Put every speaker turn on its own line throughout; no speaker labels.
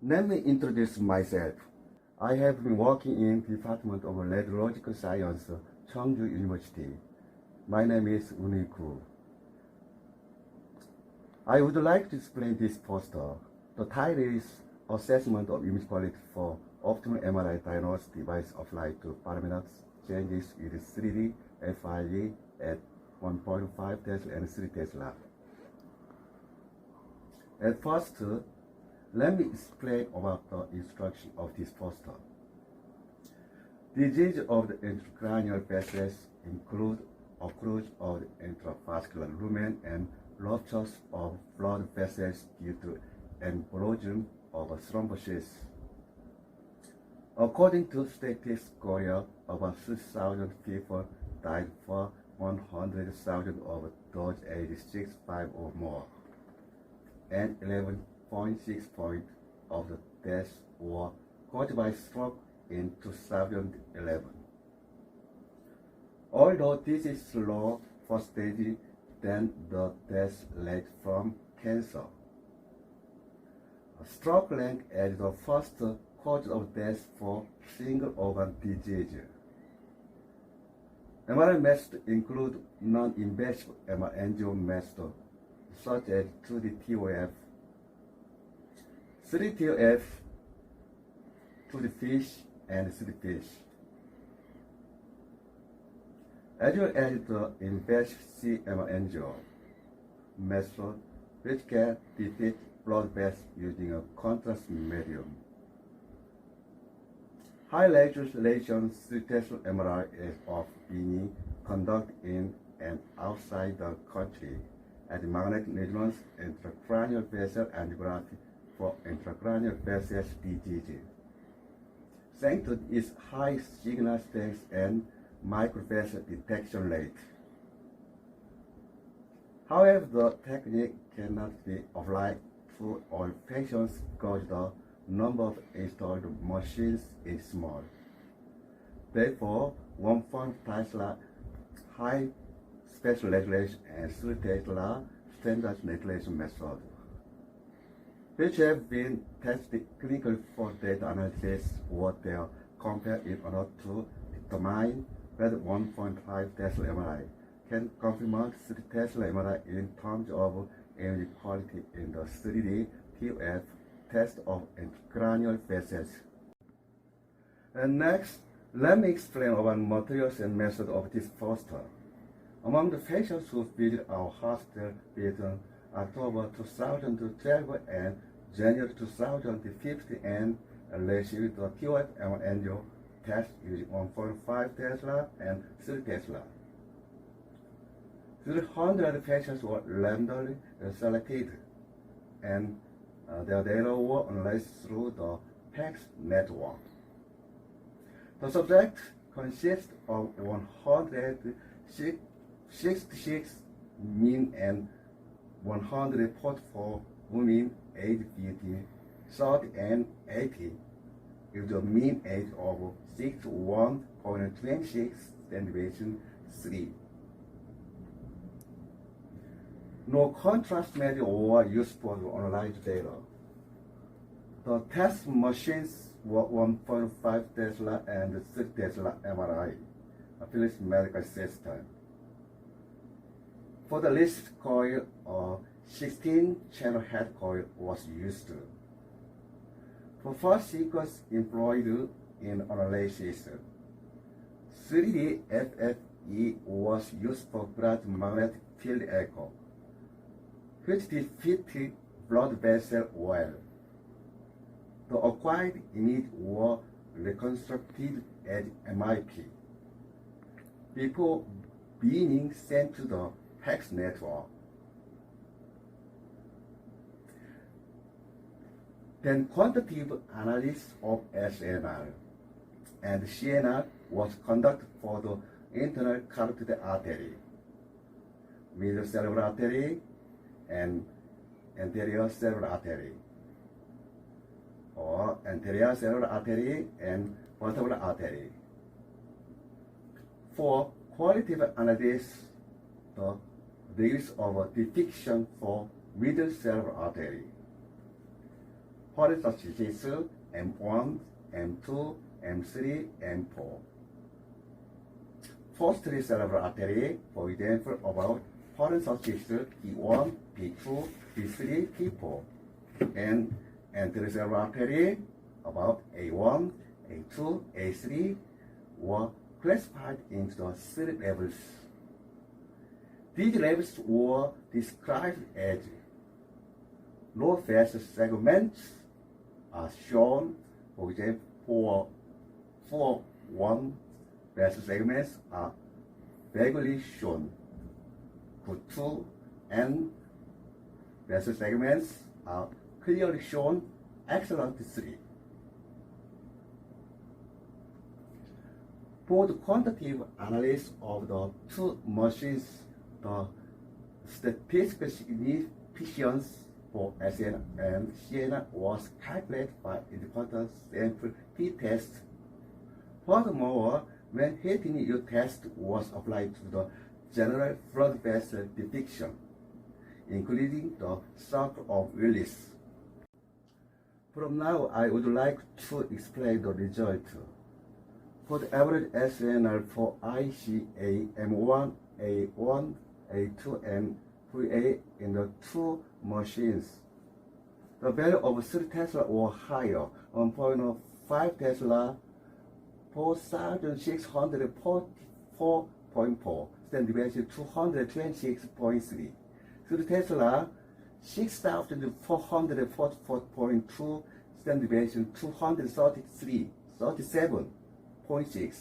Let me introduce myself. I have been working in Department of Radiological Science, Cheongju University. My name is Eun-Hoe. I would like to explain this poster. The title is Assessment of Image Quality for Optimal MRI Diagnostic Device Applied to Parameters Changes with 3D FIE at 1.5 Tesla and 3 Tesla. At first, let me explain about the instruction of this poster. Disease of the intracranial vessels include occlusion of the intravascular lumen and ruptures of blood vessels due to embolism of thrombosis. According to Statistics Korea, about 6,000 people died for 100,000 of those aged 65 or more, and 11.6% of the deaths were caused by stroke in 2011. Although this is low percentage than the death rate from cancer, stroke ranked as the first cause of death for single organ disease. MRI methods include non-invasive MRI angio methods such as 2D TOF, 3D TOF, 2D fish, and 3D fish, as well as the invasive CMR angio method, which can detect blood vessels using a contrast medium. High resolution 3D Tesla MRI is of being conducted in and outside the country at magnetic resonance intracranial vessel angiography for intracranial vessels disease. Thanks to its high signal strength and microvessel detection rate. However, the technique cannot be applied to all patients because the number of installed machines is small. Therefore, 1.5 Tesla high spatial resolution and 3 Tesla standard resolution method, which have been tested clinically for data analysis, were there compared in order to determine whether 1.5 Tesla MRI can complement 3 Tesla MRI in terms of image quality in the 3D TOF test of intracranial vessels. And next, let me explain about materials and method of this poster. Among the patients who visited our hospital between October 2012 and January 2015 and received the TOF MRI angio test using 1.5 Tesla and 3 Tesla. 300 patients were randomly selected, and their data were analyzed through the PACS network. The subject consists of 166 men and 144 women aged between 30 and 80, with the mean age of 61.26 centimeters 3. No contrast method were used for the analyze data. The test machines were 1.5 Tesla and 3 Tesla MRI, a Philips medical system. For the list coil, a 16-channel head coil was used. For first sequence employed in analysis, 3D FFE was used for blood magnetic field echo, which depicted blood vessel well. The acquired images were reconstructed at MIP before being sent to the PACS network. Then quantitative analysis of SNR and CNR was conducted for the internal carotid artery, middle cerebral artery, and anterior cerebral artery, or anterior cerebral artery and vertebral artery. For qualitative analysis, the degrees of depiction for middle cerebral artery, for such digits M1, M2, M3, M4. First cerebral artery, for example, about foreign such P1, P2, P3, P4, and anterior artery about A1, A2, A3 were classified into the 3 levels. These levels were described as low phase segments are shown, for example, for 1 phase segments are vaguely shown. For 2 and phase segments are clearly shown, excellent 3. For the quantitative analysis of the 2 machines, the statistical significance for SN and CN was calculated by independent sample t-test. Furthermore, when heterogeneous test was applied to the general blood vessel depiction, including the circle of Willis. From now, I would like to explain the result. For the average SNR for ICA M1, A1, A2, and VA in the 2 machines, the value of 3 Tesla or higher, 1.5 Tesla, 4,644.4, standard deviation 226.3. 3 Tesla, 6,444.2, standard deviation 237.6.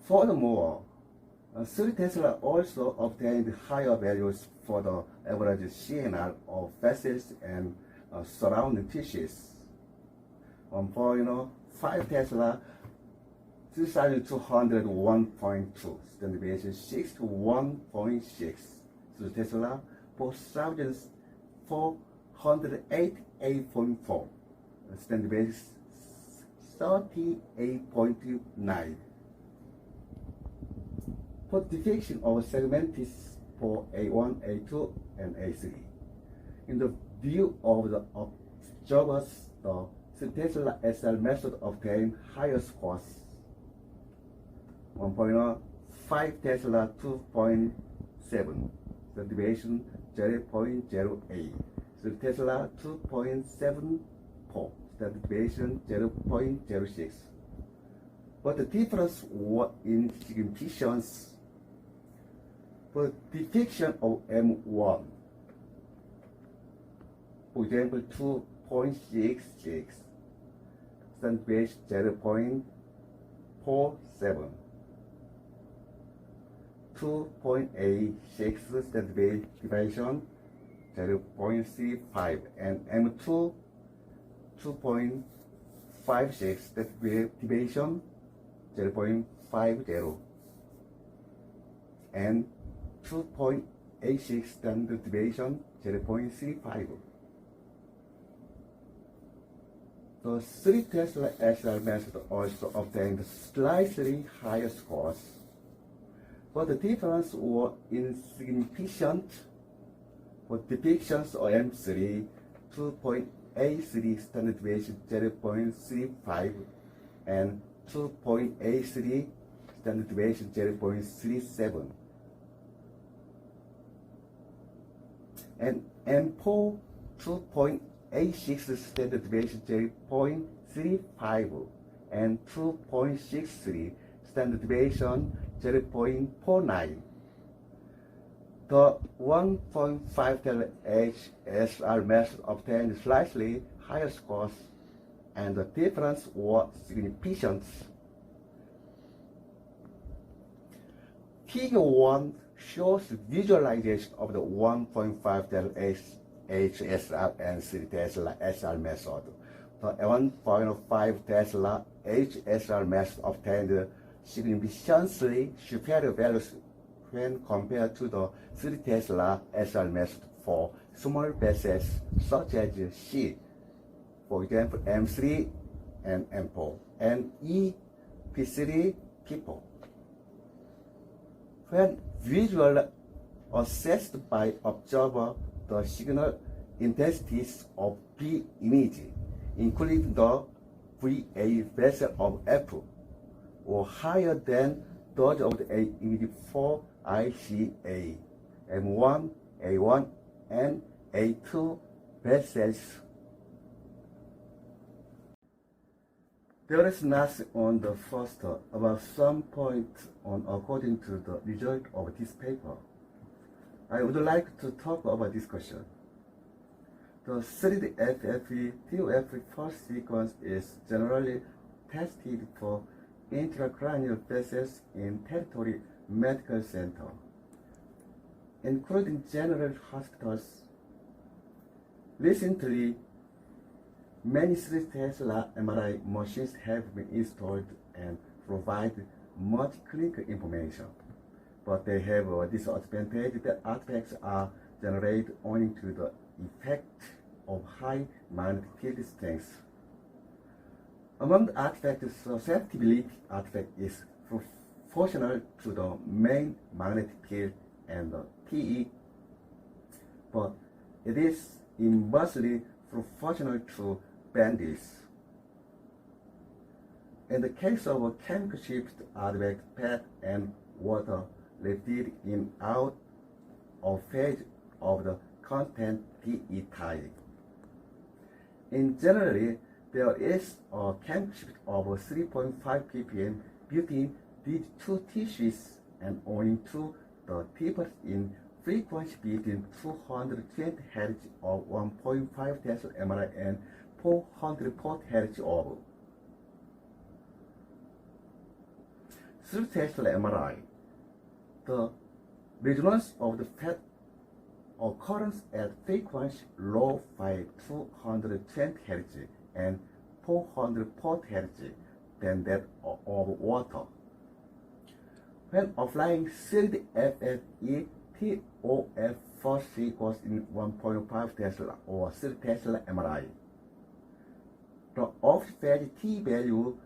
Furthermore, 3 Tesla also obtained higher values for the average CNR of vessels and surrounding tissues. 1.5 Tesla, 3,201.2, standard deviation 61.6. 3 Tesla, 4,488.4, standard deviation 38.9. For detection of segments for A1, A2, and A3. In the view of the observers, the 3 Tesla SL method obtained higher scores. 1.5 Tesla 2.7, the deviation 0.08. 3 Tesla 2.74, the deviation 0.06. But the difference was in significance. For detection of M1, for example, 2.66, standard deviation 0.47, 2.86 standard deviation 0.35, and M2 2.56 standard deviation 0.50, and 2.86 standard deviation 0.35. The 3 Tesla SL method also obtained slightly higher scores, but the difference was insignificant. For depictions of M3, 2.83 standard deviation 0.35 and 2.83 standard deviation 0.37. And M4, 2.86 standard deviation 0.35 and 2.63 standard deviation 0.49. The 1.5 HSR method obtained slightly higher scores, and the difference was significant. Figure 1 shows visualization of the 1.5 HSR and 3 Tesla SR method. The 1.5 Tesla HSR method obtained significantly superior values when compared to the 3 Tesla SR method for small vessels such as C, for example M3 and M4, and E, P3, P4. When visually assessed by observer, the signal intensities of B image, including the VA vessel of F, or higher than those of the A image for ICA, M1, A1, and A2 vessels. There is nothing on the first about some points on according to the result of this paper. I would like to talk about this question. The 3D FFE TOF first sequence is generally tested for intracranial vessels in territory medical center, including general hospitals. Recently, many 3 Tesla MRI machines have been installed and provide much clinical information, but they have a disadvantage that artifacts are generated owing to the effect of high magnetic field strength. Among the artifacts, susceptibility artifact is proportional to the main magnetic field and the PE, but it is inversely proportional to bandwidth. In the case of a chemical shift artifact, fat and water lifted in out of phase of the content PE type. In general, there is a chemical shift of 3.5 ppm between these two tissues, and owing to the difference in frequency between 220 Hz of 1.5 Tesla MRI and 440 Hz of 3 Tesla MRI. The resonance of the fat occurs at frequency low by 220 Hz and 440 Hz than that of water. When applying 3D FFE TOF first sequence in 1.5 Tesla or 3 Tesla MRI, the off-phase T value,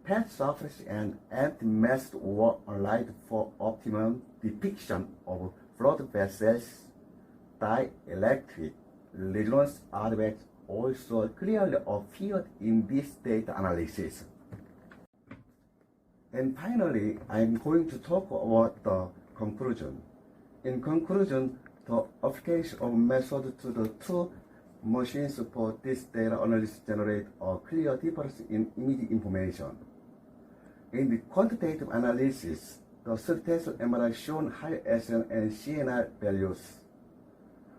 pet surface, and anti-mass were aligned for optimum depiction of blood vessels. Dielectric resonance artifacts also clearly appeared in this data analysis. And finally, I'm going to talk about the conclusion. In conclusion, the application of method to the two machines for this data analysis generate a clear difference in image information. In the quantitative analysis, the 3 Tesla MRI shown higher SN and CNR values.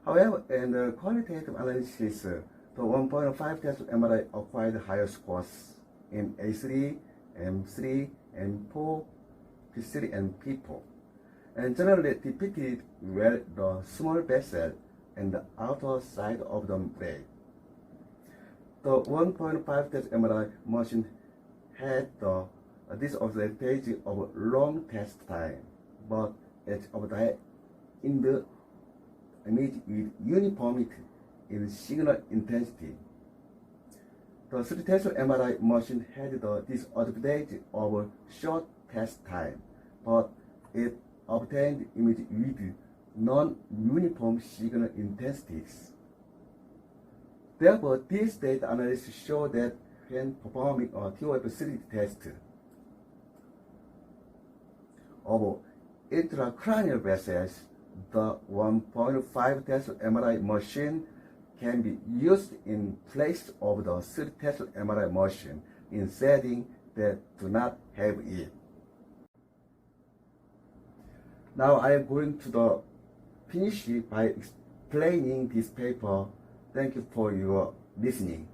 However, in the qualitative analysis, the 1.5 Tesla MRI acquired higher scores in A3, M3, M4, P3, and P4, and generally depicted well the small vessel and the outer side of the brain. The 1.5 Tesla MRI machine had the disadvantage of long test time, but it obtained in the image with uniformity in signal intensity. The 3 Tesla MRI machine had the disadvantage of short test time, but it obtained image with non-uniform signal intensities. Therefore, this data analysis shows that when performing a TOF 3D test of intracranial vessels, the 1.5 Tesla MRI machine can be used in place of the 3 Tesla MRI machine in settings that do not have it. Now I am going to finish by explaining this paper. Thank you for your listening.